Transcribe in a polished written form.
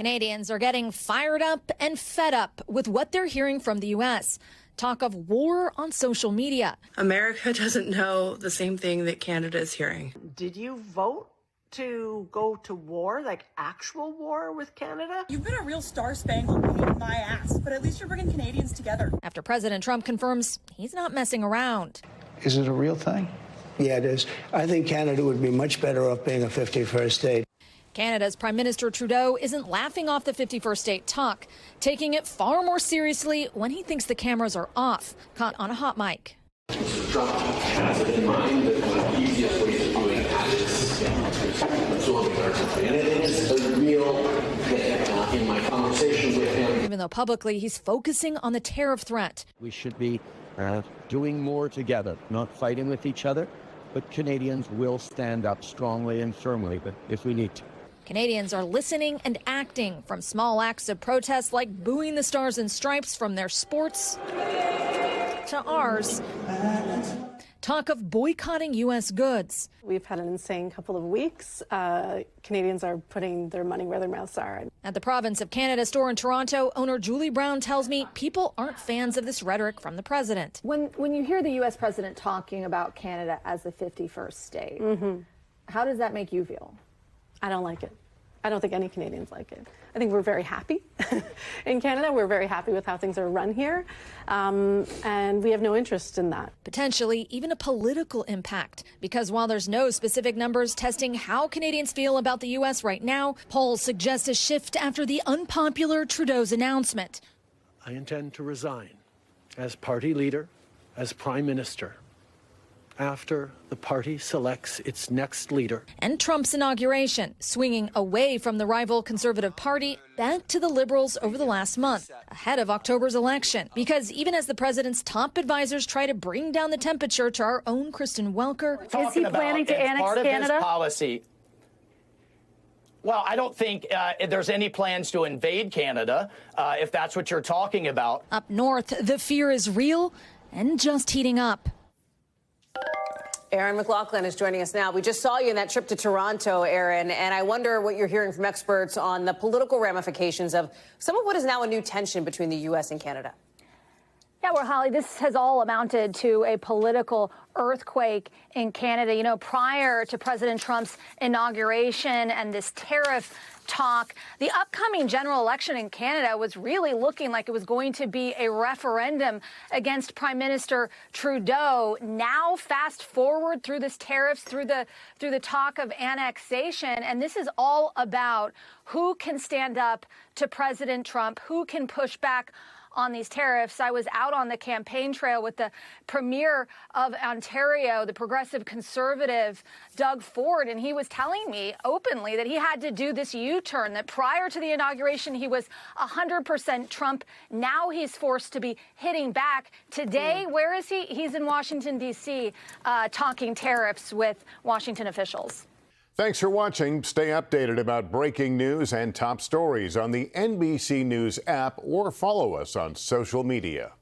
Canadians are getting fired up and fed up with what they're hearing from the U.S. Talk of war on social media. America doesn't know the same thing that Canada is hearing. Did you vote to go to war, like actual war with Canada? You've been a real star-spangled pain in my ass, but at least you're bringing Canadians together. After President Trump confirms he's not messing around. Is it a real thing? Yeah, it is. I think Canada would be much better off being a 51st state. Canada's Prime Minister Trudeau isn't laughing off the 51st state talk, taking it far more seriously when he thinks the cameras are off, caught on a hot mic. Mr. Trump has it in mind that one of the easiest ways of doing that is absorbing our country. And it is a real thing in my conversation with him. Even though publicly he's focusing on the tariff threat. We should be doing more together, not fighting with each other, but Canadians will stand up strongly and firmly if we need to. Canadians are listening and acting, from small acts of protest like booing the Stars and Stripes from their sports to ours. Talk of boycotting U.S. goods. We've had an insane couple of weeks. Canadians are putting their money where their mouths are. At the Province of Canada store in Toronto, owner Julie Brown tells me people aren't fans of this rhetoric from the president. When you hear the U.S. president talking about Canada as the 51st state, how does that make you feel? I don't like it. I don't think any Canadians like it. I think we're very happy in Canada. We're very happy with how things are run here, and we have no interest in that. Potentially even a political impact, because while there's no specific numbers testing how Canadians feel about the U.S. right now, polls suggest a shift after the unpopular Trudeau's announcement. I intend to resign as party leader, as Prime Minister, after the party selects its next leader. And Trump's inauguration, swinging away from the rival Conservative Party back to the Liberals over the last month, ahead of October's election. Because even as the president's top advisors try to bring down the temperature to our own Kristen Welker, is he planning to annex part Canada? Of his policy. Well, I don't think there's any plans to invade Canada, if that's what you're talking about. Up north, the fear is real and just heating up. Aaron McLaughlin is joining us now. We just saw you in that trip to Toronto, Aaron, and I wonder what you're hearing from experts on the political ramifications of some of what is now a new tension between the U.S. and Canada. Yeah, well, Holly, this has all amounted to a political earthquake in Canada. You know, prior to President Trump's inauguration and this tariff talk, the upcoming general election in Canada was really looking like it was going to be a referendum against Prime Minister Trudeau. Now, fast forward through this tariffs, through the talk of annexation, and this is all about who can stand up to President Trump, who can push back on these tariffs. I was out on the campaign trail with the Premier of Ontario, the progressive conservative Doug Ford, and he was telling me openly that he had to do this U-turn, that prior to the inauguration he was 100% Trump. Now he's forced to be hitting back. Today, where is he? He's in Washington, D.C., talking tariffs with Washington officials. Thanks for watching. Stay updated about breaking news and top stories on the NBC News app or follow us on social media.